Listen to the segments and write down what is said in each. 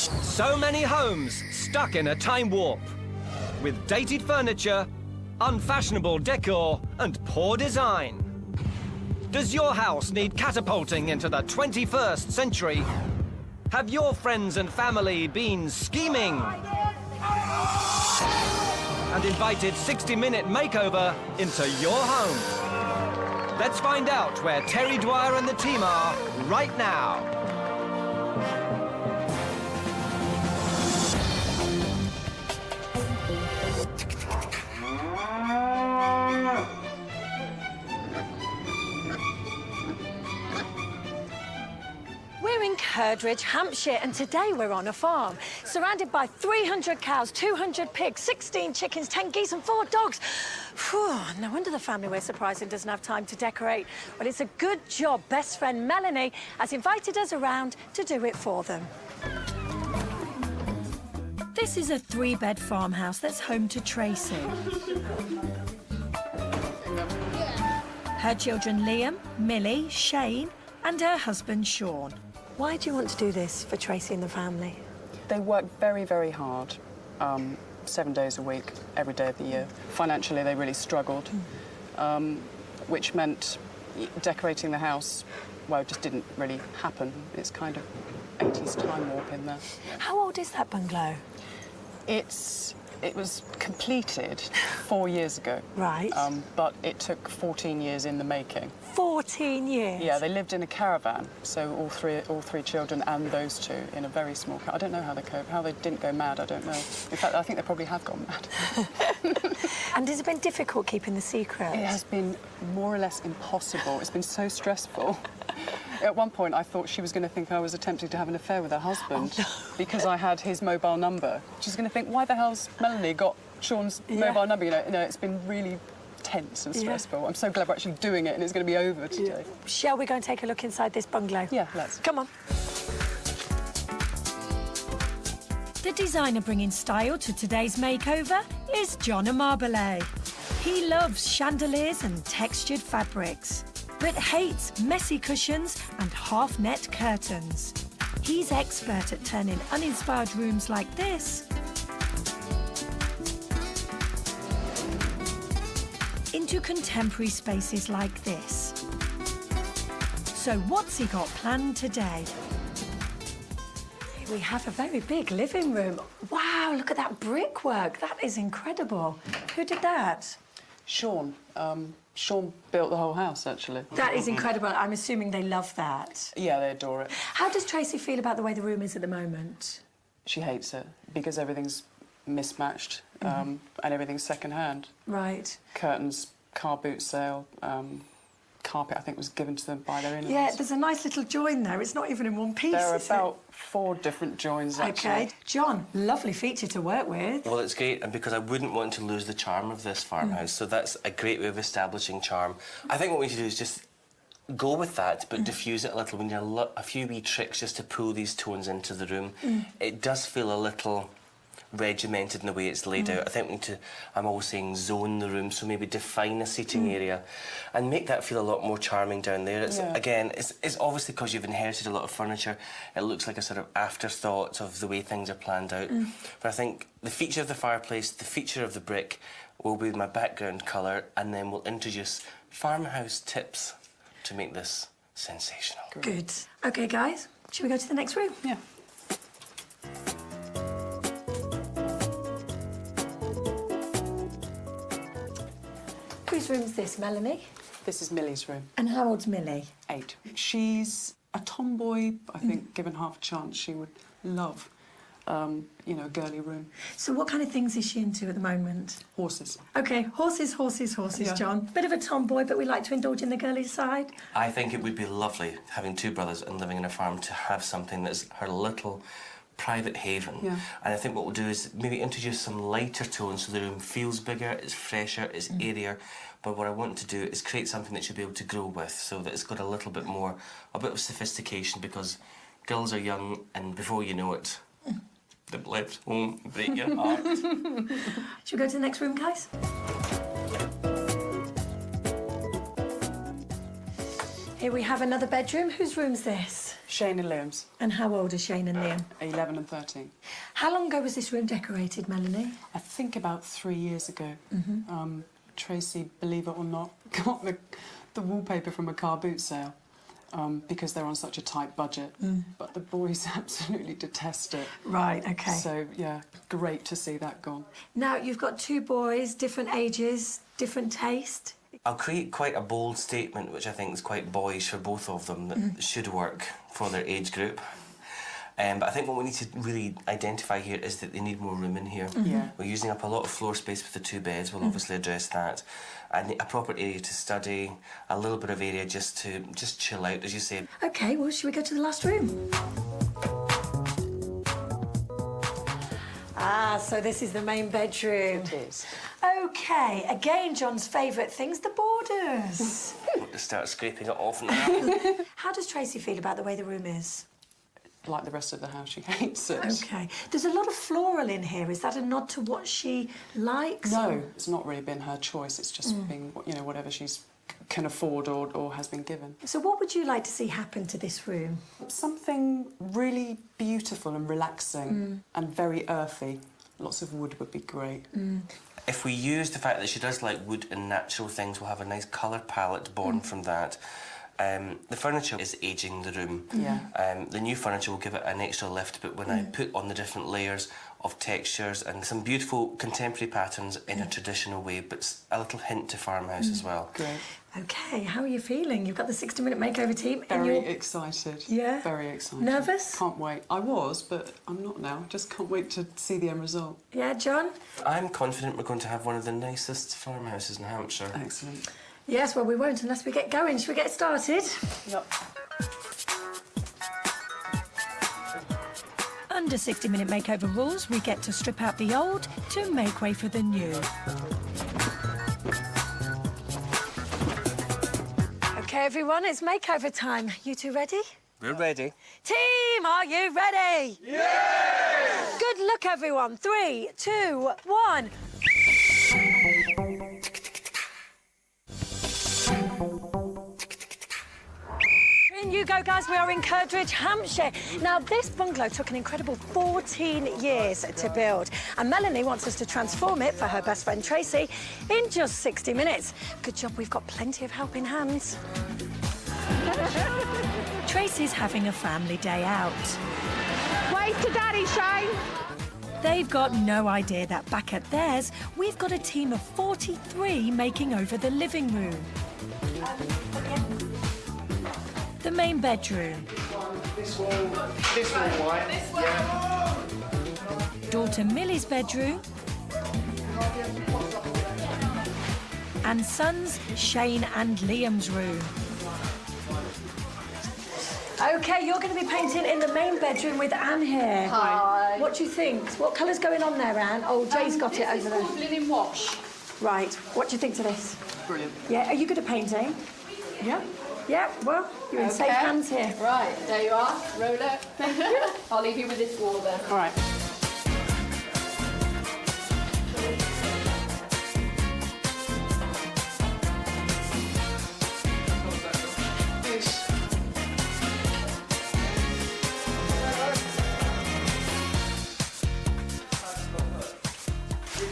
So many homes stuck in a time warp. With dated furniture, unfashionable decor, and poor design. Does your house need catapulting into the 21st century? Have your friends and family been scheming? And invited 60-minute makeover into your home? Let's find out where Terry Dwyer and the team are right now. We're in Curdridge, Hampshire, and today we're on a farm, surrounded by 300 cows, 200 pigs, 16 chickens, 10 geese and 4 dogs. Phew, no wonder the family we're surprising doesn't have time to decorate. Well, it's a good job best friend Melanie has invited us around to do it for them. This is a 3-bed farmhouse that's home to Tracy. Her children Liam, Millie, Shane, and her husband Sean. Why do you want to do this for Tracy and the family? They work very, very hard, 7 days a week, every day of the year. Financially, they really struggled, which meant decorating the house, well, just didn't really happen. It's kind of 80s time warp in there. How old is that bungalow? It was completed 4 years ago. Right. But it took 14 years in the making. 14 years? Yeah, they lived in a caravan, so all three children and those two in a very small car. I don't know how they coped, how they didn't go mad, I don't know. In fact, I think they probably have gone mad. And has it been difficult keeping the secret? It has been more or less impossible. It's been so stressful. At one point, I thought she was going to think I was attempting to have an affair with her husband because I had his mobile number. She's going to think, why the hell's Melanie got Sean's mobile number? You know, it's been really tense and stressful. I'm so glad we're actually doing it and it's going to be over today. Shall we go and take a look inside this bungalow? Yeah, let's. Come on. The designer bringing style to today's makeover is John Amabile. He loves chandeliers and textured fabrics, but hates messy cushions and half-net curtains. He's expert at turning uninspired rooms like this into contemporary spaces like this. So what's he got planned today? We have a very big living room. Wow, look at that brickwork. That is incredible. Who did that? Sean. Sean built the whole house, actually. That is incredible. I'm assuming they love that. Yeah, they adore it. How does Tracy feel about the way the room is at the moment? She hates it because everything's mismatched and everything's second-hand. Right. Curtains, car boot sale, carpet, I think, was given to them by their in-laws. Yeah, there's a nice little join there. It's not even in one piece, There are is about 4 different joins, actually. OK. John, lovely feature to work with. Well, it's great, and because I wouldn't want to lose the charm of this farmhouse, so that's a great way of establishing charm. I think what we need to do is just go with that, but diffuse it a little. We need a few wee tricks just to pull these tones into the room. It does feel a little regimented in the way it's laid out. I think we need to, I'm always saying, zone the room, so maybe define a seating area and make that feel a lot more charming down there. It's, again, it's obviously because you've inherited a lot of furniture, it looks like a sort of afterthought of the way things are planned out. But I think the feature of the fireplace, the feature of the brick will be my background colour, and then we'll introduce farmhouse tips to make this sensational. Good. OK, guys, should we go to the next room? Yeah. Whose room's this, Melanie? This is Millie's room. And how old's Millie? 8. She's a tomboy. I think, given half a chance, she would love, you know, a girly room. So what kind of things is she into at the moment? Horses. OK, horses, John. Bit of a tomboy, but we like to indulge in the girly side. I think it would be lovely, having 2 brothers and living in a farm, to have something that's her little private haven. And I think what we'll do is maybe introduce some lighter tones so the room feels bigger, it's fresher, it's airier. But what I want to do is create something that she'll be able to grow with, so that it's got a little bit more, a bit of sophistication, because girls are young and before you know it, they've left home, break your heart. Should we go to the next room, guys? Here we have another bedroom. Whose room's this? Shane and Liam's. And how old are Shane and Liam? 11 and 13. How long ago was this room decorated, Melanie? I think about 3 years ago. Tracy, believe it or not, got the wallpaper from a car boot sale because they're on such a tight budget. But the boys absolutely detest it. Right, OK. So, yeah, great to see that gone. Now, you've got 2 boys, different ages, different taste. I'll create quite a bold statement, which I think is quite boyish for both of them, that should work for their age group. But I think what we need to really identify here is that they need more room in here. Yeah. We're using up a lot of floor space with the 2 beds. We'll obviously address that. And a proper area to study, a little bit of area just to chill out, as you say. OK, well, shall we go to the last room? Ah, so this is the main bedroom. It is. OK, again, John's favourite thing's the borders. Want to start scraping it off now. How does Tracy feel about the way the room is? Like the rest of the house, she hates it. OK. There's a lot of floral in here. Is that a nod to what she likes? No, it's not really been her choice. It's just been, you know, whatever she's can afford or has been given. So what would you like to see happen to this room? Something really beautiful and relaxing and very earthy. Lots of wood would be great. If we use the fact that she does like wood and natural things, we'll have a nice colour palette born from that. The furniture is ageing the room. Yeah. The new furniture will give it an extra lift, but when I put on the different layers of textures and some beautiful contemporary patterns in a traditional way, but a little hint to farmhouse as well. Great. OK, how are you feeling? You've got the 60-minute makeover team. Very excited. Yeah? Very excited. Nervous? Can't wait. I was, but I'm not now. Just can't wait to see the end result. Yeah, John? I'm confident we're going to have one of the nicest farmhouses in Hampshire. Excellent. Yes, well, we won't unless we get going. Shall we get started? Yep. Under 60-minute makeover rules, we get to strip out the old to make way for the new. OK, everyone, it's makeover time. You 2 ready? We're ready. Team, are you ready? Yes! Good luck, everyone. 3, 2, 1. In you go, guys. We are in Curdridge, Hampshire. Now, this bungalow took an incredible 14 years to build, and Melanie wants us to transform it for her best friend Tracy in just 60 minutes. Good job, we've got plenty of helping hands. Tracy's having a family day out. Wave to Daddy, Shane. They've got no idea that back at theirs, we've got a team of 43 making over the living room. The main bedroom. This wall white. Yeah. Daughter Millie's bedroom. And sons Shane and Liam's room. OK, you're going to be painting in the main bedroom with Anne here. Hi. What do you think? What colour's going on there, Anne? Oh, Jay's got it over This is there. called linen wash. Right. What do you think to this? Brilliant. Yeah, are you good at painting? Yeah? Yeah, well, you're in safe hands here. Right, there you are. Roll it. I'll leave you with this wall then. All right.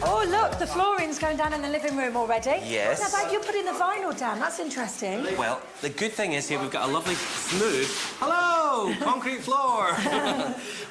Oh, look, the flooring's going down in the living room already. Yes. Now, babe, you're putting the vinyl down. That's interesting. Well, the good thing is here we've got a lovely smooth, hello, concrete floor.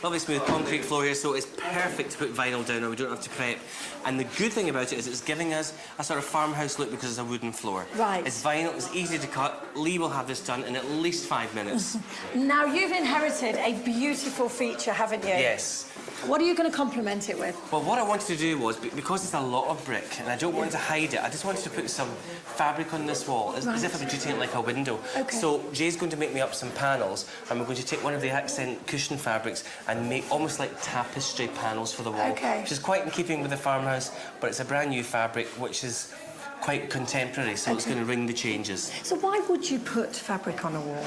Lovely smooth concrete floor here, so it's perfect to put vinyl down and we don't have to prep. And the good thing about it is it's giving us a sort of farmhouse look because it's a wooden floor. Right. It's vinyl, it's easy to cut. Lee will have this done in at least 5 minutes. Now, you've inherited a beautiful feature, haven't you? Yes. What are you going to complement it with? Well, what I wanted to do was, because it's a lot of brick and I don't want to hide it, I just wanted to put some fabric on this wall, as if I were treating it like a window. OK. So Jay's going to make me up some panels and we're going to take one of the accent cushion fabrics and make almost like tapestry panels for the wall. OK. Which is quite in keeping with the farmhouse, but it's a brand new fabric which is quite contemporary, so it's going to ring the changes. So why would you put fabric on a wall?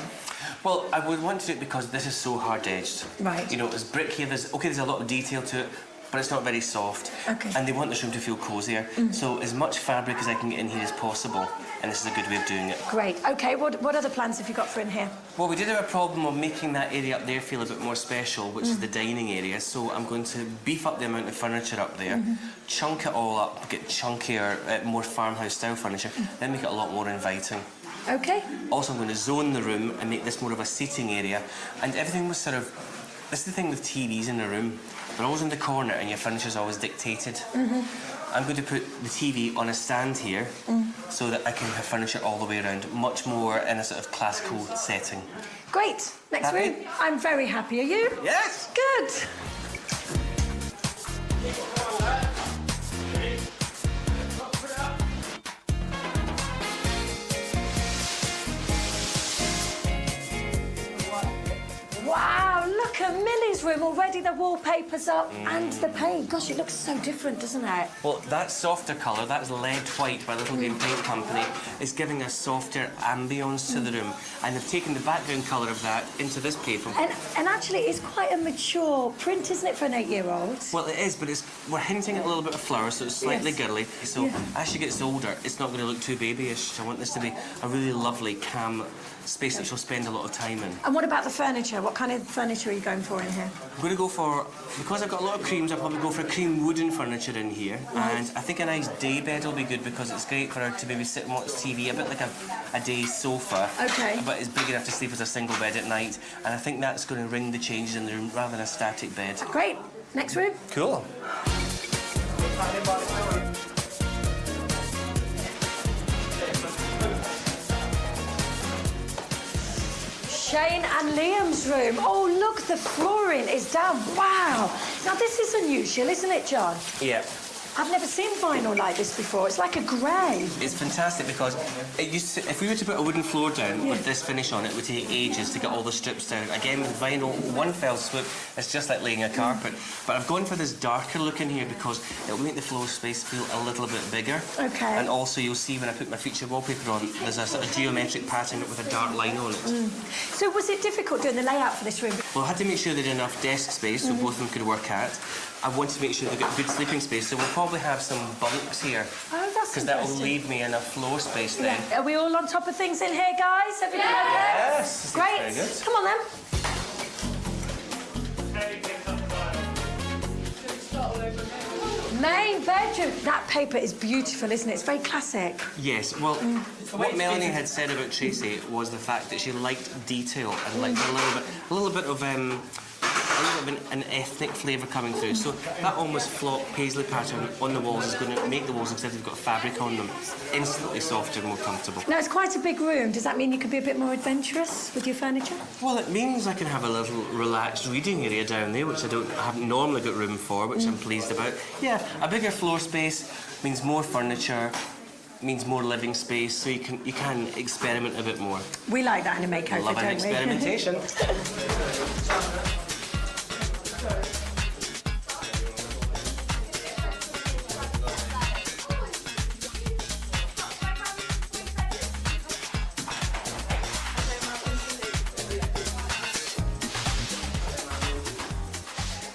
Well, I would want to do it because this is so hard-edged. Right. You know, there's brick here, there's a lot of detail to it, but it's not very soft. Okay. And they want this room to feel cosier. So as much fabric as I can get in here as possible, and this is a good way of doing it. Great. OK, what other plans have you got for in here? Well, we did have a problem of making that area up there feel a bit more special, which is the dining area. So I'm going to beef up the amount of furniture up there, chunk it all up, get chunkier, more farmhouse-style furniture, then make it a lot more inviting. OK. Also, I'm going to zone the room and make this more of a seating area. And everything was sort of... This is the thing with TVs in a room. They're always in the corner and your furniture's always dictated. I'm going to put the TV on a stand here so that I can have furniture all the way around, much more in a sort of classical setting. Great. Next Happy? room. I'm very happy. Are you? Yes! Good. Wow, look at Millie's room. Already the wallpaper's up and the paint. Gosh, it looks so different, doesn't it? Well, that softer colour, that's lead white by Little Green Paint Company, is giving a softer ambience to the room. And they've taken the background colour of that into this paper. And actually, it's quite a mature print, isn't it, for an 8-year-old? Well, it is, but we're hinting at a little bit of flower, so it's slightly girly. So as she gets older, it's not going to look too babyish. I want this to be a really lovely, calm space that she'll spend a lot of time in. And what about the furniture? What kind of furniture are you going for in here? I'm going to go for, because I've got a lot of creams, I'll probably go for cream wooden furniture in here. And I think a nice day bed will be good because it's great for her to maybe sit and watch TV, a bit like a day sofa. OK. But it's big enough to sleep as a single bed at night. And I think that's going to ring the changes in the room rather than a static bed. Great. Next room. Cool. Shane and Liam's room. Oh, look, the flooring is down. Wow. Now, this is unusual, isn't it, John? Yeah. I've never seen vinyl like this before. It's like a grey. It's fantastic because it used to, if we were to put a wooden floor down with this finish on it, it would take ages to get all the strips down. Again, with vinyl, one fell swoop, it's just like laying a carpet. But I've gone for this darker look in here because it'll make the floor space feel a little bit bigger. OK. And also, you'll see when I put my feature wallpaper on, there's a sort of geometric pattern with a dark line on it. So was it difficult doing the layout for this room? Well, I had to make sure they had enough desk space so both of them could work at. I wanted to make sure they got good sleeping space, so we'll probably have some bunks here. Oh, that's because that will interesting. leave me enough floor space then. Yeah. Are we all on top of things in here, guys? Everything okay? Yes. Great. Very good. Come on, then. Main bedroom. That paper is beautiful, isn't it? It's very classic. Yes, well, what Melanie had said about Tracy was the fact that she liked detail and liked a little bit of an ethnic flavour coming through. So that almost flock paisley pattern on the walls is going to make the walls, instead of got fabric on them, instantly softer and more comfortable. Now, it's quite a big room. Does that mean you can be a bit more adventurous with your furniture? Well, it means I can have a little relaxed reading area down there, which I haven't normally got room for, which I'm pleased about. Yeah, a bigger floor space means more furniture, means more living space, so you can experiment a bit more. We like that in a makeover, Love an don't we? experimentation.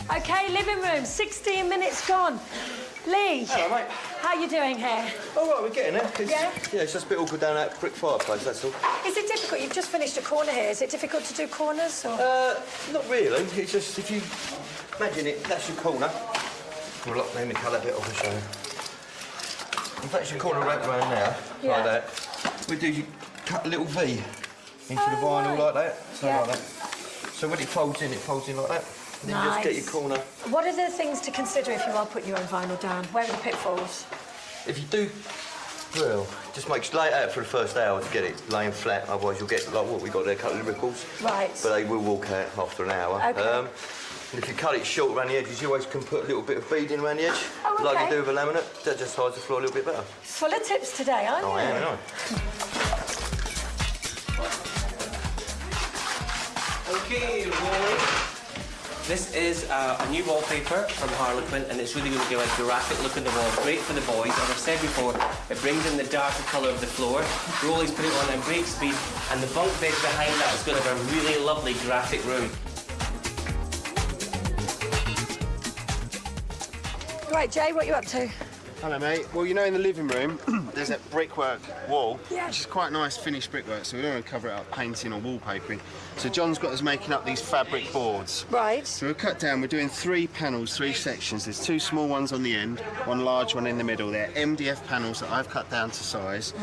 OK, living room, 16 minutes gone. Lee, Hello, mate. how you doing here? All right, we're getting there. Yeah? Yeah, it's just a bit awkward down that brick fireplace, that's all. Is it difficult? You've just finished a corner here. Is it difficult to do corners, or...? Not really. It's just, if you imagine it, that's your corner. Well, look, let me cut that bit off and show you. If that's your corner right around there, Yeah. like that, you cut a little V into the vinyl right. like that, so Yeah. like that. So when it folds in like that. And then you just get your corner. What are the things to consider if you are putting your own vinyl down? Where are the pitfalls? If you do, well, just lay it out for the first hour to get it laying flat, otherwise you'll get like what we got there, a couple of ripples. Right. But they will walk out after an hour. OK. And if you cut it short around the edges, you always can put a little bit of beading around the edge, Oh, like OK. you do with a laminate. That just hides the floor a little bit better. Full of tips today, aren't you? Oh, I am, aren't I? Okay, Wally. This is a new wallpaper from Harlequin, and it's really going to give a graphic look on the wall. Great for the boys. As I've said before, it brings in the darker colour of the floor. Rolly's put it on at great speed, and the bunk bed behind that is going to have a really lovely graphic room. Right, Jay, what are you up to? Hello, mate. Well, you know, in the living room, there's that brickwork wall, Yeah. which is quite nice finished brickwork, so we don't want to cover it up painting or wallpapering. So John's got us making up these fabric boards. Right. So we've cut down, we're doing 3 panels, 3 sections. There's 2 small ones on the end, 1 large one in the middle. They're MDF panels that I've cut down to size.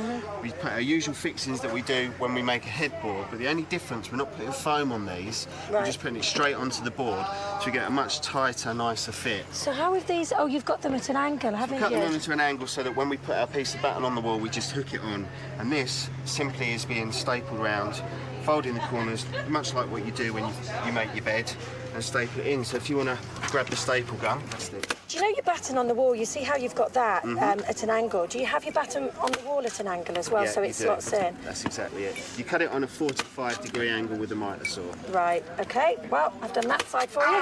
We put our usual fixings that we do when we make a headboard, but the only difference, we're not putting foam on these, we're just putting it straight onto the board, so we get a much tighter, nicer fit. So how have these... Oh, you've got them at an angle, haven't Cut you? them into an angle so that when we put our piece of batten on the wall, we just hook it on. And this simply is being stapled round, folding the corners, much like what you do when you make your bed, and staple it in. So if you want to grab the staple gun, that's it. Do you know your batten on the wall? You see how you've got that at an angle? Do you have your batten on the wall at an angle as well, Yeah, so you it do. slots in? That's exactly it. You cut it on a 45-degree angle with a mitre saw. Right, OK. Well, I've done that side for you.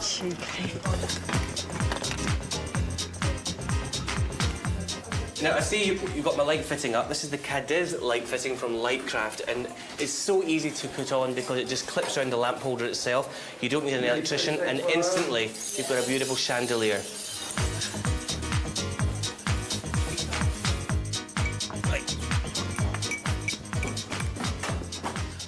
Cheeky. Now, I see you've got my light fitting up. This is the Cadiz light fitting from Lightcraft, and it's so easy to put on because it just clips around the lamp holder itself. You don't need an electrician, and instantly you've got a beautiful chandelier.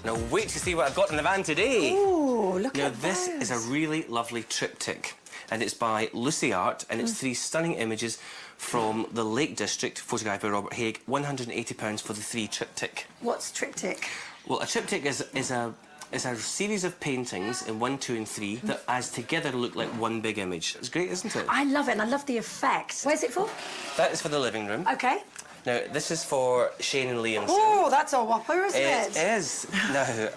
Now, wait to see what I've got in the van today. Ooh, look Now, at this those. is a really lovely triptych, and it's by Lucy Art, and it's 3 stunning images from the Lake District, photographed by Robert Haig. £180 for the 3 triptych. What's triptych? Well, a triptych is a series of paintings in 1, 2 and 3 that as together look like one big image. It's great, isn't it? I love it, and I love the effect. Where's it for? That is for the living room. OK. Now, this is for Shane and Liam. Oh, that's a whopper, isn't It is. Now,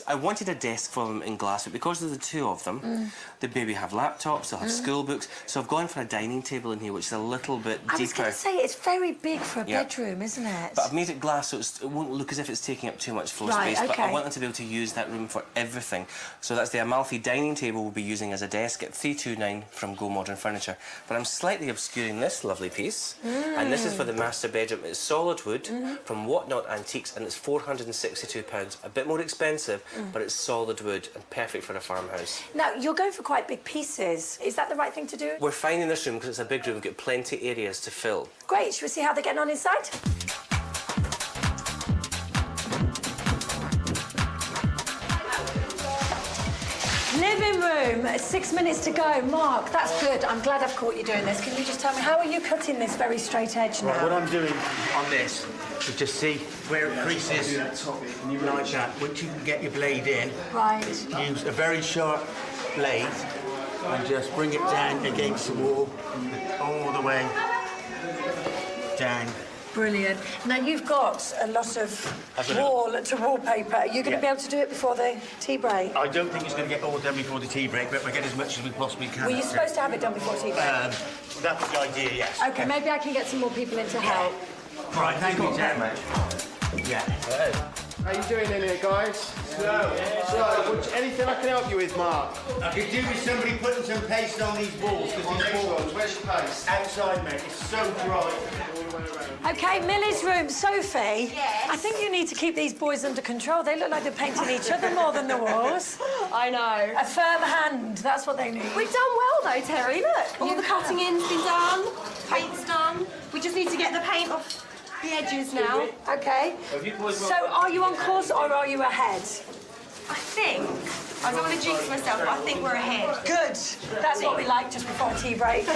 I wanted a desk for them in glass, but because of the 2 of them, they maybe have laptops, they'll have school books, so I've gone for a dining table in here, which is a little bit deeper. I was going to say, it's very big for a bedroom, isn't it? But I've made it glass so it won't look as if it's taking up too much floor Right, space, but I okay. want them to be able to use that room for everything. So that's the Amalfi dining table we'll be using as a desk at £329 from Go Modern Furniture. But I'm slightly obscuring this lovely piece, and this is for the master bedroom. It's solid wood from Whatnot Antiques, and it's £462. A bit more expensive, but it's solid wood and perfect for a farmhouse. Now, you're going for quite big pieces. Is that the right thing to do? We're fine in this room because it's a big room. We've got plenty areas to fill. Great. Should we see how they're getting on inside? Living room, 6 minutes to go. Mark, that's good. I'm glad I've caught you doing this. Can you just tell me, how are you cutting this very straight edge now? Right, what I'm doing on this is just see where it creases like that. Once you can get your blade in, Right. use a very sharp blade and just bring it down against the wall all the way down. Brilliant. Now, you've got a lot of wall-to-wall paper. Are you going to be able to do it before the tea break? I don't think it's going to get all done before the tea break, but we'll get as much as we possibly can. Were you supposed to have it done before tea break? That was the idea, yes. OK, maybe I can get some more people in to help. Right, thank you, Jack. Yeah. How you doing in here, guys? So, anything I can help you with, Mark? I could do with somebody putting some paste on these walls. Where's your paste? Outside, mate. It's so dry. OK, Millie's room. Sophie, Yes? I think you need to keep these boys under control. They look like they're painting each other more than the walls. I know. A firm hand, that's what they need. We've done well though, Terry. Look, all the cutting in's been done, paint's done. We just need to get the paint off the edges now. OK. So are you on course or are you ahead? I think, I don't want to jinx myself, but I think we're ahead. Good. That's what we like just before tea break.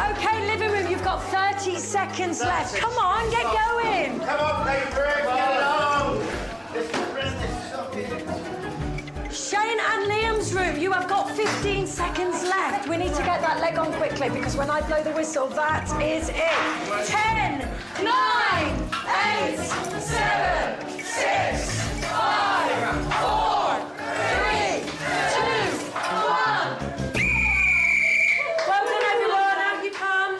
OK, living room, you've got 30 seconds left. Come on, get going. Come on, David, get along! Shane and Liam's room, you have got 15 seconds left. We need to get that leg on quickly because when I blow the whistle, that is it. 10, 9, 8, 7, 6, 5, 4, 3, 2, 1. Well done, everyone. Out you come.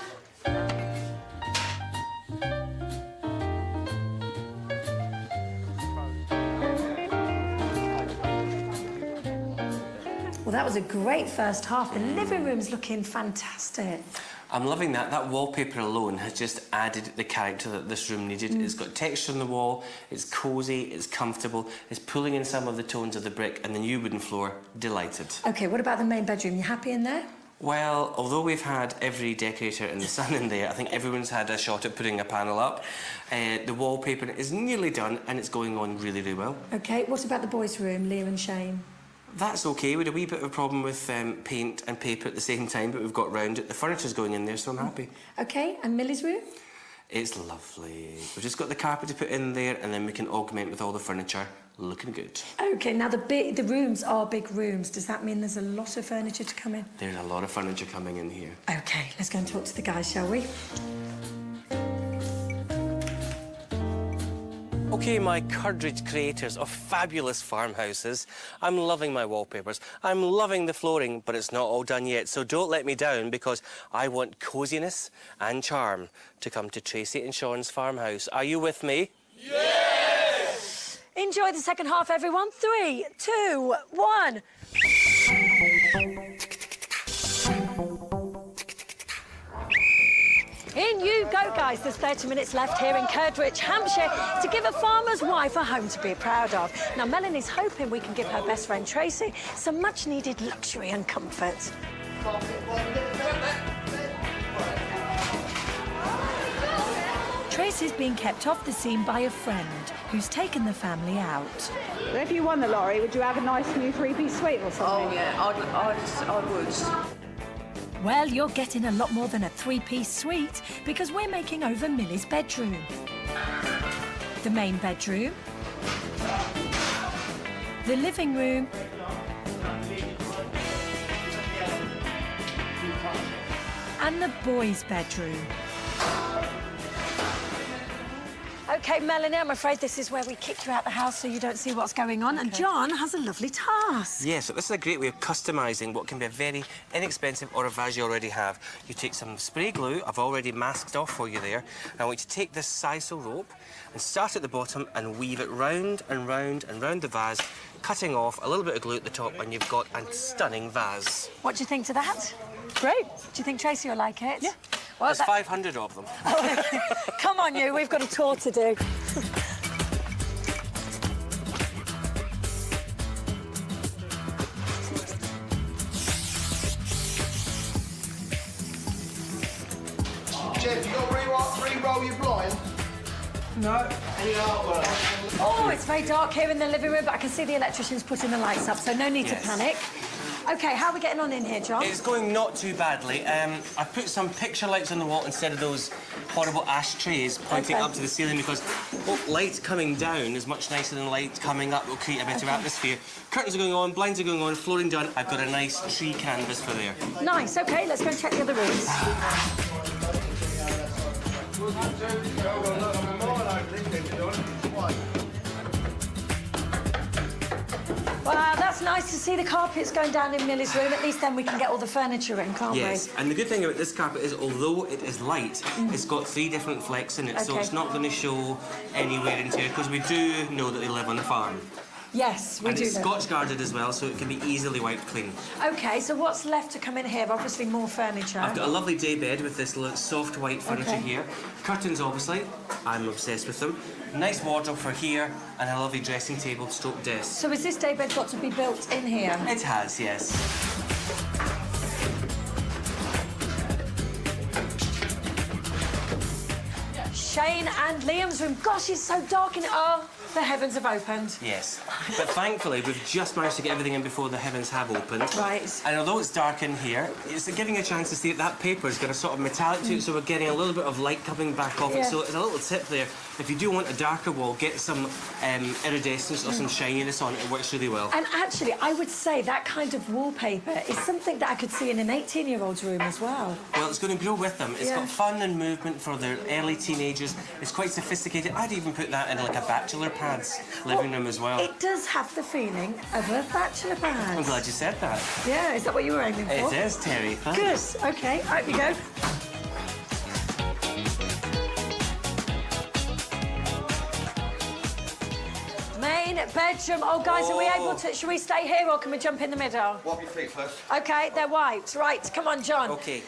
Well, that was a great first half. The living room's looking fantastic. I'm loving that. That wallpaper alone has just added the character that this room needed. It's got texture on the wall, it's cosy, it's comfortable, it's pulling in some of the tones of the brick and the new wooden floor. Delighted. OK, what about the main bedroom? You happy in there? Well, although we've had every decorator in the sun in there, I think everyone's had a shot at putting a panel up. The wallpaper is nearly done and it's going on really, really well. OK, what about the boys' room, Leah and Shane? That's okay. We had a wee bit of a problem with paint and paper at the same time, but we've got round it. The furniture's going in there, so I'm happy. OK, and Millie's room? It's lovely. We've just got the carpet to put in there, and then we can augment with all the furniture. Looking good. OK, now the rooms are big rooms. Does that mean there's a lot of furniture to come in? There's a lot of furniture coming in here. OK, let's go and talk to the guys, shall we? OK, my Curdridge creators of fabulous farmhouses. I'm loving my wallpapers. I'm loving the flooring, but it's not all done yet. So don't let me down, because I want coziness and charm to come to Tracy and Sean's farmhouse. Are you with me? Yes! Enjoy the second half, everyone. 3, 2, 1. In you go, guys. There's 30 minutes left here in Curdridge, Hampshire, to give a farmer's wife a home to be proud of. Now, Melanie's hoping we can give her best friend Tracy some much-needed luxury and comfort. Tracy's being kept off the scene by a friend who's taken the family out. If you won the lottery, would you have a nice new three-piece suite or something? Oh, yeah, I would. Well, you're getting a lot more than a three-piece suite, because we're making over Millie's bedroom. The main bedroom. The living room. And the boys' bedroom. OK, Melanie, I'm afraid this is where we kicked you out the house so you don't see what's going on. And John has a lovely task. Yeah, so this is a great way of customising what can be a very inexpensive or a vase you already have. You take some spray glue, I've already masked off for you there. I want you to take this sisal rope and start at the bottom and weave it round and round and round the vase, cutting off a little bit of glue at the top, and you've got a stunning vase. What do you think to that? Great. Do you think Tracy will like it? Yeah. Well, There's 500 of them. Come on, you. We've got a tour to do. Jeff, you got to re-roll your blind? No. Oh, it's very dark here in the living room, but I can see the electrician's putting the lights up, so no need to panic. OK, how are we getting on in here, John? It's going not too badly. I put some picture lights on the wall instead of those horrible ashtrays pointing up to the ceiling, because light coming down is much nicer than light coming up. Will create a better atmosphere. Curtains are going on, blinds are going on, flooring done. I've got a nice tree canvas for there. Nice. OK, let's go and check the other rooms. Wow, that's nice to see the carpets going down in Millie's room. At least then we can get all the furniture in, can't we? Yes, and the good thing about this carpet is, although it is light, it's got 3 different flecks in it, so it's not going to show any wear and tear, because we do know that they live on the farm. Yes, we and do. It's know. Scotch guarded as well, so it can be easily wiped clean. OK, so what's left to come in here? Obviously more furniture. I've got a lovely day bed with this soft white furniture here. Curtains, obviously. I'm obsessed with them. Nice wardrobe for here, and a lovely dressing table stroke desk. So has this daybed got to be built in here? It has, yes. Shane and Liam's room. Gosh, it's so dark in it. Oh, the heavens have opened. Yes. But thankfully, we've just managed to get everything in before the heavens have opened. Right. And although it's dark in here, it's giving a chance to see that paper's got a sort of metallic to it, so we're getting a little bit of light coming back off it. So it's a little tip there. If you do want a darker wall, get some iridescence or some shininess on it. It works really well. And actually, I would say that kind of wallpaper is something that I could see in an 18-year-old's room as well. Well, it's going to grow with them. It's got fun and movement for their early teenagers. It's quite sophisticated. I'd even put that in like a bachelor pad's living room as well. It does have the feeling of a bachelor pad. I'm glad you said that. Yeah, is that what you were aiming for? It is, Terry. Thanks. Good. OK, out you go. Main Right, bedroom. Oh, guys, are we able to... Should we stay here or can we jump in the middle? Wipe your feet first. OK, they're wiped. Right, come on, John. OK.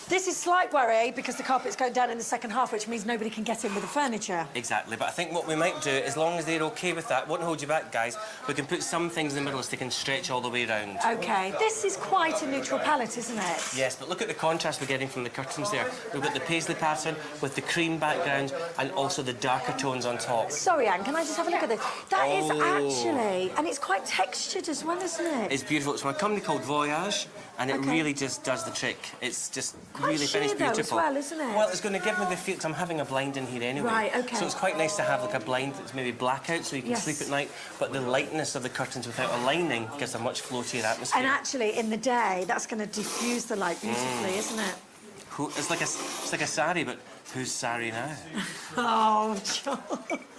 This is slight worry because the carpet's going down in the second half, which means nobody can get in with the furniture. Exactly, but I think what we might do, as long as they're OK with that, won't hold you back, guys, we can put some things in the middle so they can stretch all the way round. OK. This is quite a neutral palette, isn't it? Yes, but look at the contrast we're getting from the curtains there. We've got the paisley pattern with the cream background and also the darker tones on top. Sorry, Anne, can I just have a look at this? That is actually... And it's quite textured as well, isn't it? It's beautiful. It's from a company called Voyage, and it really just does the trick. It's just quite really finished beautiful. As well, isn't it? Well, it's going to give me the feel... I'm having a blind in here anyway. Right, OK. So it's quite nice to have, like, a blind that's maybe blackout so you can sleep at night, but the lightness of the curtains without a lining gives a much floatier atmosphere. And actually, in the day, that's going to diffuse the light beautifully, isn't it? It's like a sari, but who's sari now? Oh, John.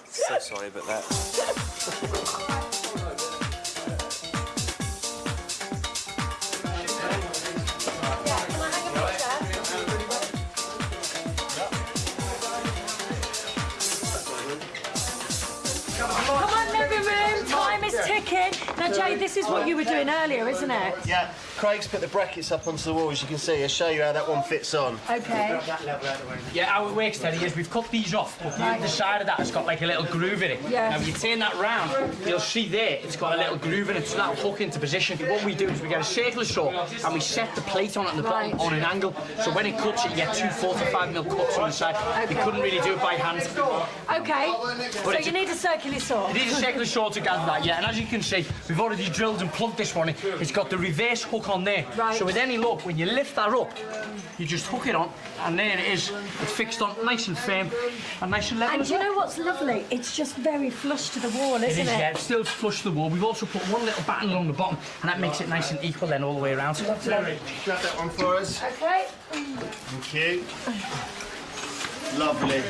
So sorry about that. Ticking. Now, Jay, this is what you were doing earlier, isn't it? Yeah. Craig's put the brackets up onto the wall, as you can see. I'll show you how that one fits on. OK. Yeah, how it works, Teddy, is we've cut these off, but the side of that has got like a little groove in it. Yeah. Now, if you turn that round, you'll see there it's got a little groove in it, so that'll hook into position. What we do is we get a circular saw and we set the plate on it at the bottom on an angle, so when it cuts it, you get 2 45mm cuts on the side. We couldn't really do it by hand. OK. So you need a circular saw. You need a circular saw to gather that, yeah, and as you can see, we've already drilled and plugged this one in. It's got the reverse hook on there. Right. So with any luck, when you lift that up, you just hook it on, and there it is. It's fixed on nice and firm and nice and level. And do you know what's lovely? It's just very flush to the wall, isn't it? It is, yeah. It's still flush to the wall. We've also put one little batten along the bottom, and that makes it nice and equal then all the way around. Grab that one for us. OK. Thank you. Lovely.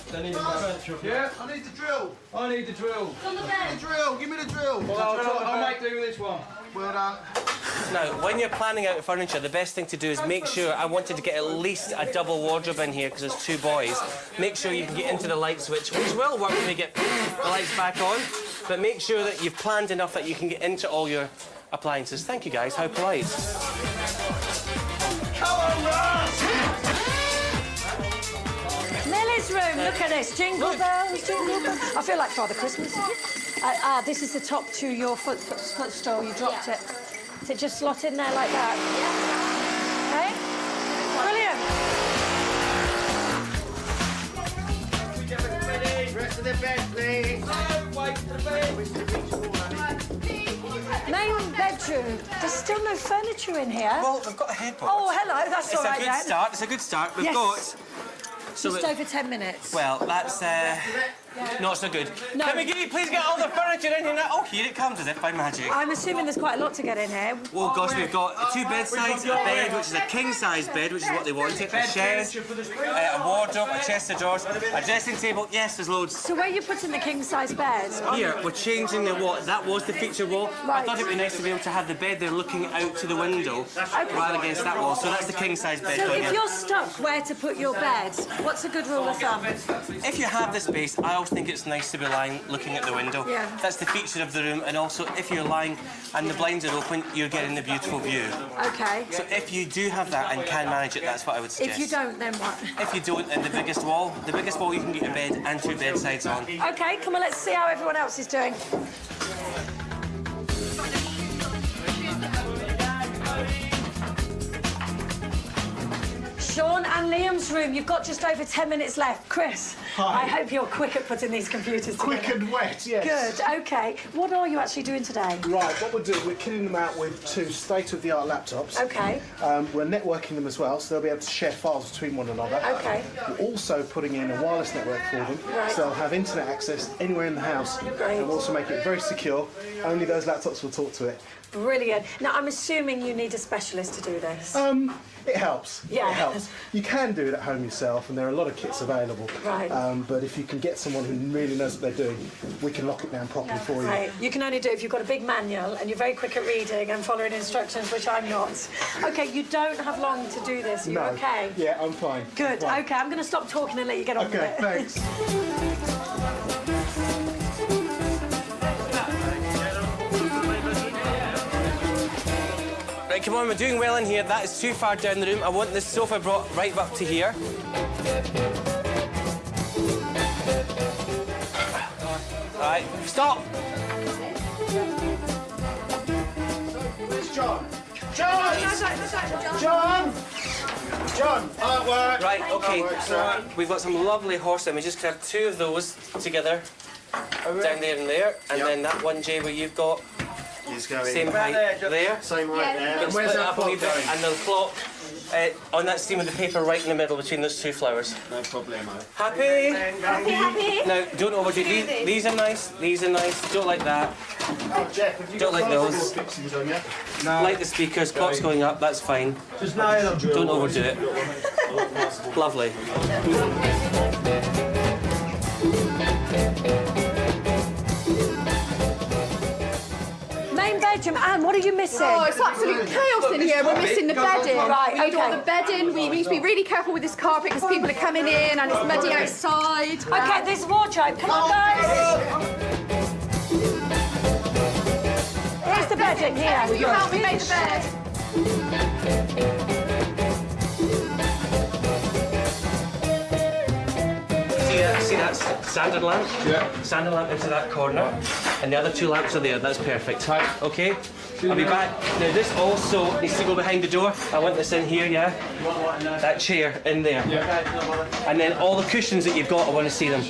I need the furniture. Yeah, I need the drill. I need the drill. On the bed. The drill. Give me the drill. Well, I'll make do with this one. Well done. Now, when you're planning out furniture, the best thing to do is make sure... I wanted to get at least a double wardrobe in here because there's 2 boys. Make sure you can get into the light switch, which will work when we get the lights back on. But make sure that you've planned enough that you can get into all your appliances. Thank you, guys. How polite. Come on, Ross! Lily's room, look at this. Jingle bells, jingle bells. I feel like Father Christmas. This is the top to your footstool. You dropped it. Is it just slot in there like that? Yeah. OK? Brilliant. Rest of the bed, please. Main bedroom. There's still no furniture in here. Well, we've got a headboard. Oh, hello. That's all right, then. It's a good start. It's a good start. We've got... Just over 10 minutes. Well, that's not so good. No. Can we please get all the furniture in here now? Oh, here it comes, as if by magic. I'm assuming there's quite a lot to get in here. Oh, gosh, we've got 2 bedsides, a bed, which is a king-size bed, which is what they wanted, a chaise, a wardrobe, a chest of drawers, a dressing table. Yes, there's loads. So where are you putting the king-size bed? Here, we're changing the wall. That was the feature wall. Right. I thought it'd be nice to be able to have the bed there looking out to the window rather against that wall. So that's the king-size bed. So if you're stuck where to put your bed, what's a good rule of thumb? If you have the space, I always think it's nice to be lying looking at the window. Yeah. That's the feature of the room, and also if you're lying and the blinds are open, you're getting the beautiful view. OK. So if you do have that and can manage it, that's what I would suggest. If you don't, then what? If you don't, and the biggest wall you can get your bed and 2 bedsides on. OK, come on, let's see how everyone else is doing. Sean and Liam's room, you've got just over 10 minutes left. Chris, Hi. I hope you're quick at putting these computers together. Quick and wet, yes. Good, OK. What are you actually doing today? Right, what we're doing, we're kitting them out with 2 state-of-the-art laptops. OK. We're networking them as well, so they'll be able to share files between one another. OK. We're also putting in a wireless network for them, Right. so they'll have internet access anywhere in the house. Great. And we'll also make it very secure. Only those laptops will talk to it. Brilliant. Now, I'm assuming you need a specialist to do this. It helps. Yeah. It helps. You can do it at home yourself, and there are a lot of kits available. Right. But if you can get someone who really knows what they're doing, we can lock it down properly for you. Right. You can only do it if you've got a big manual and you're very quick at reading and following instructions, which I'm not. OK, you don't have long to do this. Are you OK? Yeah, I'm fine. Good. I'm fine. OK, I'm going to stop talking and let you get on with it. OK, thanks. Right, come on, we're doing well in here. That is too far down the room. I want this sofa brought right up to here. Right, stop! Where's John? John! John! Artwork! Right, OK. Artwork, sir. We've got some lovely horse images. Can I have two of those together? Down there and there. And then that one, Jay, where you've got... Same height there. Same height there. And where's that clock going? And the clock on that seam of the paper right in the middle between those two flowers. No problemo. Happy? Happy? Now, don't overdo it. These are nice. These are nice. Don't like that. Oh, Jeff, have you Don't got like those. fixings on you? No. Like the speakers. Clock's going up. That's fine. Just nail them. Don't overdo it. Lovely. Main bedroom. Anne, what are you missing? Oh, it's absolute chaos in here. We're missing the bedding. Right, We need all the bedding. We need to be really careful with this carpet because people are coming in and it's muddy outside. OK, this wardrobe. Come on, guys. Here's the bedding. Here. Will you help me make the bed? See that standard lamp? Yeah. Standard lamp into that corner. And the other two lamps are there. That's perfect. OK? I'll be back. Now, this also needs to go behind the door. I want this in here, yeah? That chair in there. Yeah. And then all the cushions that you've got, I want to see them.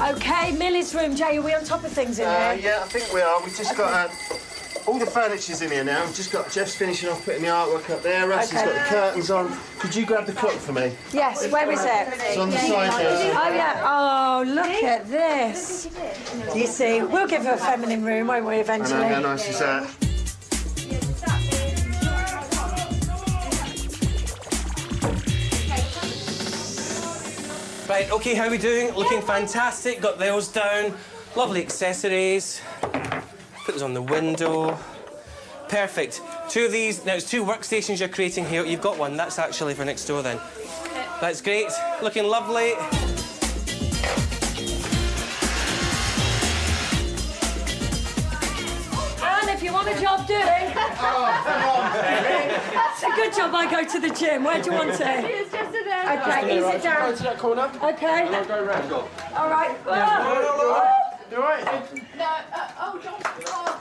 OK, Millie's room. Jay, are we on top of things in here? Yeah, I think we are. We've just got all the furniture's in here now. We've just got Jeff's finishing off putting the artwork up there. Rusty's got the curtains on. Could you grab the clock for me? Yes, where is it? It's on the side there. Oh, yeah. Oh, look at this. You see, we'll give her a feminine room, won't we, eventually? I know, how nice is that? Right, OK, how are we doing? Looking fantastic. Got those down. Lovely accessories. Put those on the window. Perfect. Two of these. Now, it's two workstations you're creating here. You've got one. That's actually for next door, then. That's great. Looking lovely. Anne, if you want a job doing... Oh, come on, Mary. That's a good job I go to the gym. Where do you want it? It's just a there. OK, ease it down. Go to that corner. OK. And I'll go round. All right. You all right? No, oh, John. Oh.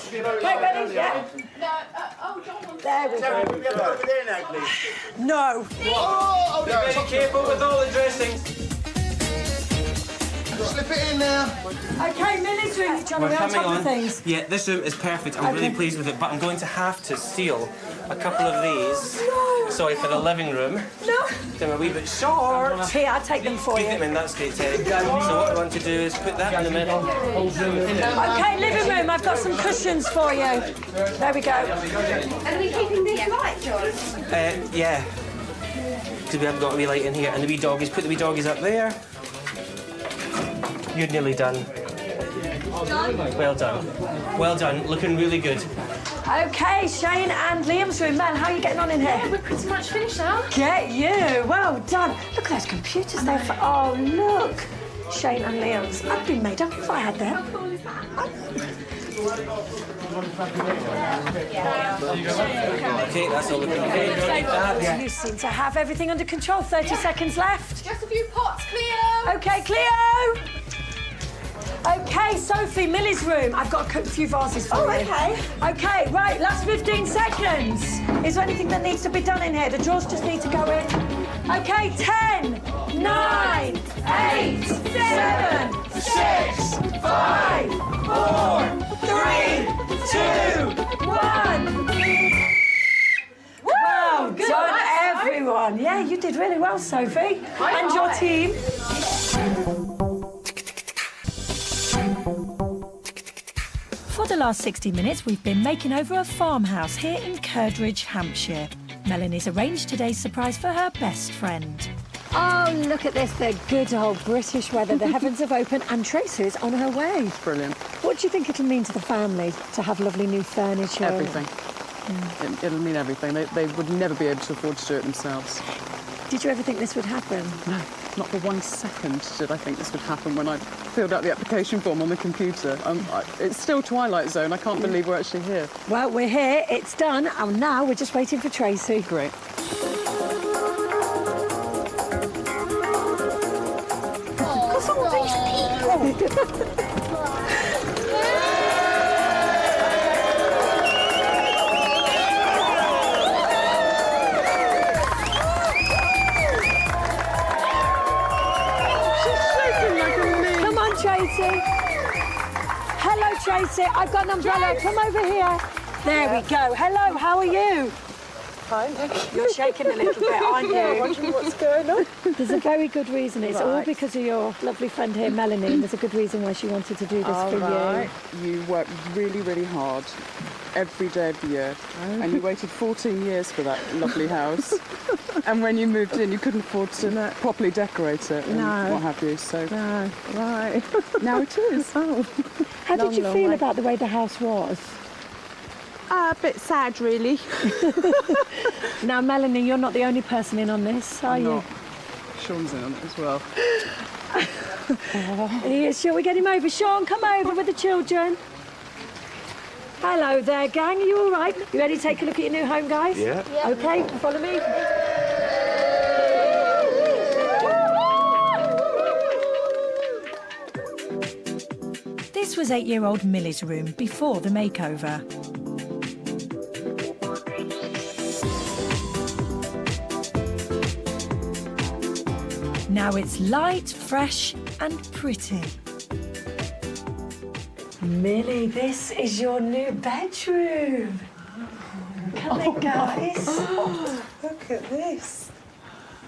Okay, ready? Yeah. No, oh, John. There we Terry, go. will we have it over there now, please? No. Oh, Be very careful with all the dressings. Slip it in now. OK, Millie's room. Johnny, We're we're on coming top of on. things. Yeah, this room is perfect. I'm really pleased with it, but I'm going to have to steal a couple of these. No. Sorry, for the living room. No. They're a wee bit short. Here, I'll take them for Keep you. them in, that's great, Terry. So what I want to do is put that in the middle. OK, living room. I've got some cushions for you. There we go. Are we keeping this light, John? Yeah. Because we haven't got a wee light in here. And the wee doggies, put the wee doggies up there. You're nearly done. Well done. Well done. Looking really good. OK, Shane and Liam's room. Mel, how are you getting on in here? Yeah, we're pretty much finished now. Get you. Well done. Look at those computers there. Oh, look. Shane and Liam's. I'd be made up if I had them. OK, that's all looking good. You seem to have everything under control. 30 seconds left. Just a few pots, Cleo. OK, Cleo. OK, Sophie, Millie's room. I've got a few vases for you. OK. OK, right, last 15 seconds. Is there anything that needs to be done in here? The drawers just need to go in. OK, 10, 9, 8, 7, 6, 5, 4, 3, 2, 1. Well done, Yeah, you did really well, Sophie. And your team. For the last 60 minutes, we've been making over a farmhouse here in Curdridge, Hampshire. Melanie's arranged today's surprise for her best friend. Oh, look at this, the good old British weather. The heavens have opened and Tracy's on her way. Brilliant. What do you think it'll mean to the family to have lovely new furniture? Everything. It'll mean everything. They would never be able to afford to do it themselves. Did you ever think this would happen? No, not for 1 second did I think this would happen when I filled out the application form on the computer. It's still Twilight Zone. I can't believe we're actually here. Well, we're here, it's done, and now we're just waiting for Tracy. Great. Because all these people! Tracy. Hello, Tracy. I've got an umbrella. Yes. Come over here. There we go. Hello, how are you? Fine. You're shaking a little bit, aren't you? Yeah, wondering what's going on. There's a very good reason. It's all because of your lovely friend here, Melanie. There's a good reason why she wanted to do this for you. You worked really, really hard every day of the year, and you waited 14 years for that lovely house. And when you moved in, you couldn't afford to properly decorate it and what have you. So right, now it is. How did you feel about the way the house was? A bit sad, really. Now, Melanie, you're not the only person in on this, are you? Not. Sean's in on it as well. Shall we get him over? Sean, come over with the children. Hello there, gang. Are you all right? You ready to take a look at your new home, guys? Yeah. OK, follow me. This was 8-year-old Millie's room before the makeover. Now it's light, fresh and pretty. Millie, this is your new bedroom. Come in, guys. Look at this.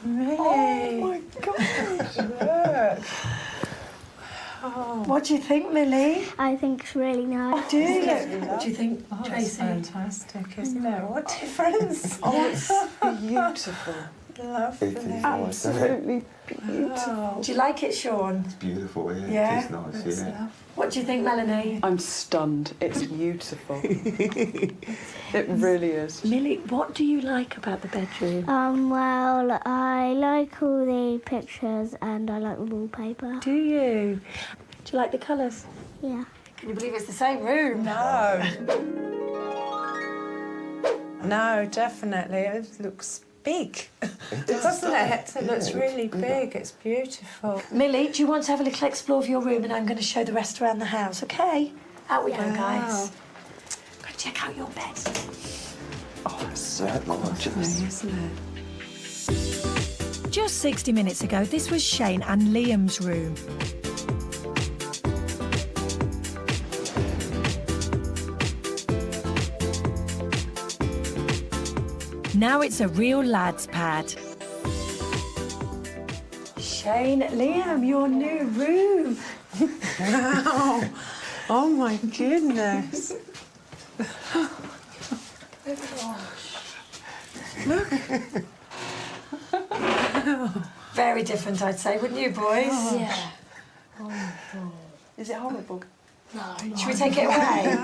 Millie. Oh, my gosh. Look. Oh. What do you think, Millie? I think it's really nice. Oh, do you? What do you think, Tracy? It's fantastic, isn't it? What difference? Yes. It's beautiful. Lovely. It is Absolutely beautiful. Oh. Do you like it, Sean? It's beautiful, yeah. Yeah? It is nice, It's yeah. lovely. What do you think, Melanie? I'm stunned. It's beautiful. It really is. Millie, what do you like about the bedroom? Well, I like all the pictures and I like the wallpaper. Do you? Do you like the colours? Yeah. Can you believe it's the same room? No. No, definitely. It looks big. Doesn't it? It looks really big. It's beautiful. Millie, do you want to have a little explore of your room and I'm going to show the rest around the house, OK? Out we go, guys. Go check out your bed. Oh, it's so gorgeous. Isn't it? Just 60 minutes ago, this was Shane and Liam's room. Now it's a real lad's pad. Shane, Liam, your new room. Wow. Oh, my goodness. Look. Very different, I'd say, wouldn't you, boys? Oh. Yeah. Horrible. Is it horrible? No. Should we take it away?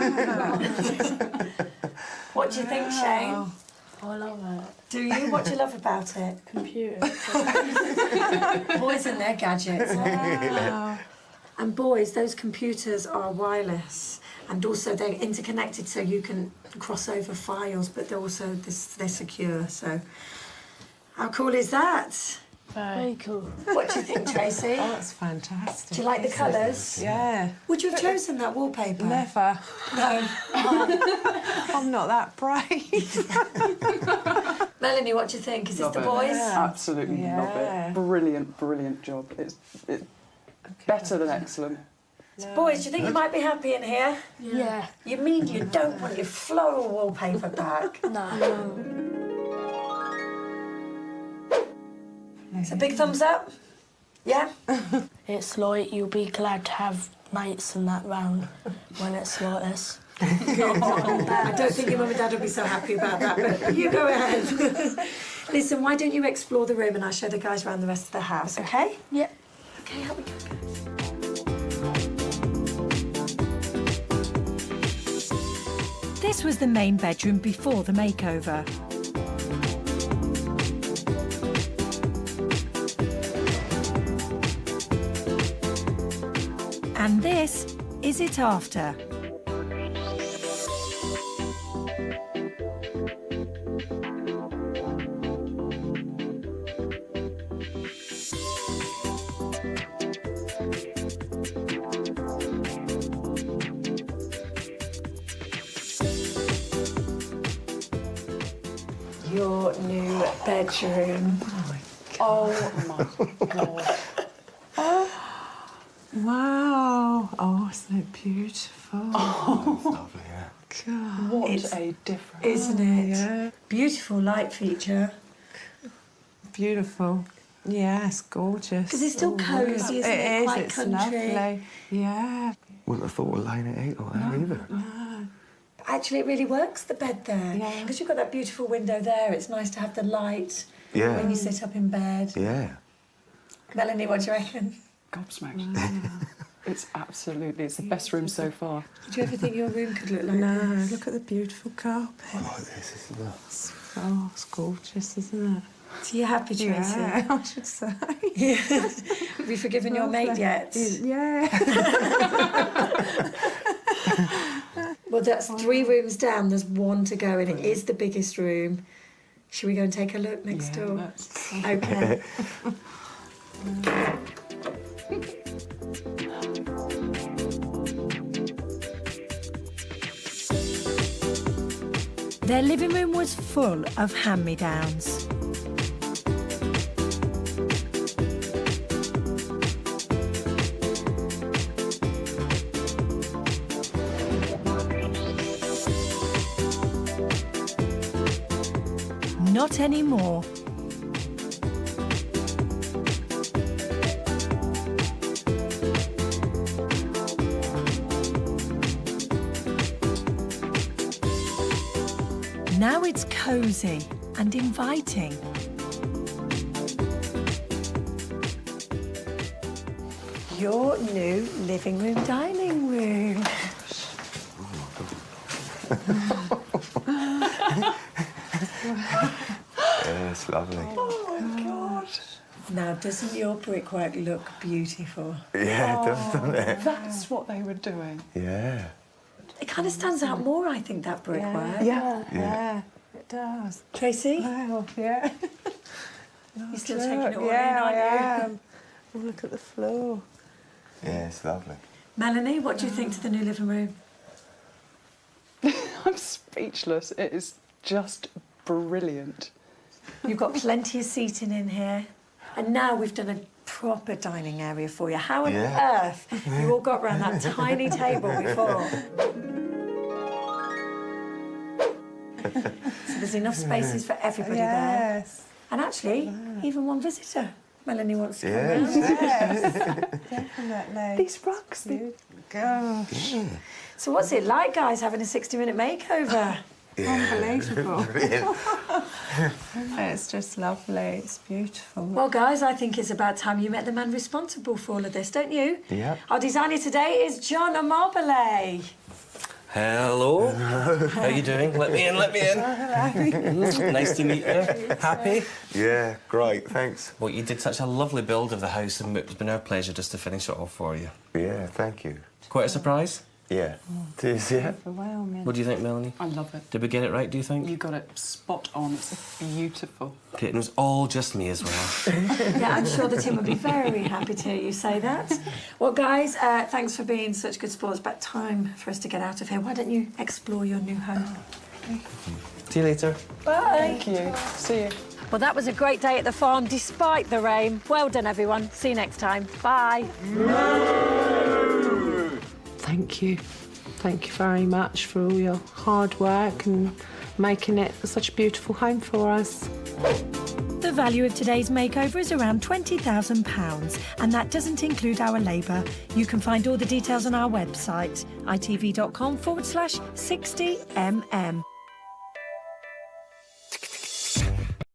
What do you think, Shane? I love it. Do you? What do you love about it? Computer. Boys and their gadgets. Wow. And boys, those computers are wireless. And also they're interconnected so you can cross over files, but they're also they're secure. So how cool is that? Very cool. What do you think, Tracy? Oh, it's fantastic. Do you like the colours? Yeah. Would you have chosen that wallpaper? Never. No. I'm not that brave. Melanie, what do you think? Is this Love the it. boys? Absolutely love Yeah. it. Brilliant, brilliant job. It's better than excellent. So boys, do you think you might be happy in here? Yeah. You mean you don't want your floral wallpaper back? No. It's a big thumbs up. Yeah? It's like you'll be glad to have mates and that round when it's like this. I don't think your mum and dad will be so happy about that, but you go ahead. Listen, why don't you explore the room and I'll show the guys around the rest of the house, OK? Yep. OK, how we go, guys? This was the main bedroom before the makeover. And this is it after. Your new bedroom. Oh my God. Wow. Oh, isn't it beautiful? Oh, Lovely, yeah. God. What a difference. Isn't it? Yeah. Beautiful light feature. Beautiful. Yeah, it's gorgeous. Because it's still cosy, isn't it? It is, Quite it's country. lovely. Yeah. Wouldn't have thought of laying it eight like that either. No. Actually, it really works, the bed there. Yeah. Because you've got that beautiful window there. It's nice to have the light Yeah. when you sit up in bed. Yeah. Melanie, what do you reckon? Gobsmacked. It's the best room so far. Did you ever think your room could look like No, this? look at the beautiful carpet. I like this, isn't it? Oh, it's gorgeous, isn't it? So you're happy, Tracy? Yeah, I should say. Yeah. Have you forgiven your mate yet? Yeah. Well, that's 3 rooms down. There's 1 to go, and it is the biggest room. Should we go and take a look next door? Okay. Their living room was full of hand-me-downs. Not anymore. Now it's cosy and inviting. Your new living room, dining room. Yeah, it's lovely. Oh, my God. Now, doesn't your brickwork look beautiful? Yeah, it does, doesn't it? That's what they were doing. Yeah. It kind of stands out more, I think, that brickwork. Yeah, it does. Tracy? Wow, yeah. You're still taking it all in, I aren't you? am. Oh, look at the floor. Yeah, it's lovely. Melanie, what do you think to the new living room? I'm speechless. It is just brilliant. You've got plenty of seating in here. And now we've done a proper dining area for you. How on earth you all got round that tiny table before? So there's enough spaces for everybody there. And actually, even 1 visitor. Melanie wants to come round. Yes, definitely. These rugs, Gosh. So what's it like, guys, having a 60-minute makeover? Unbelievable. Brilliant. It's just lovely. It's beautiful. Well, guys, I think it's about time you met the man responsible for all of this, don't you? Yeah. Our designer today is John Amobile. Hello. How you doing? Let me in, let me in. Nice to meet you. Happy? Yeah, great, thanks. Well, you did such a lovely build of the house, and it's been our pleasure just to finish it off for you. Yeah, thank you. Quite a surprise? Yeah. It is, yeah. What do you think, Melanie? I love it. Did we get it right, do you think? You got it spot on. It's beautiful. Okay, and it was all just me as well. Yeah, I'm sure the team would be very happy to hear you say that. Well, guys, thanks for being such good sports. But time for us to get out of here. Why don't you explore your new home? See you later. Bye. Thank you. See you. Well, that was a great day at the farm, despite the rain. Well done, everyone. See you next time. Bye. Thank you. Thank you very much for all your hard work and making it such a beautiful home for us. The value of today's makeover is around £20,000, and that doesn't include our labour. You can find all the details on our website, itv.com/60mm.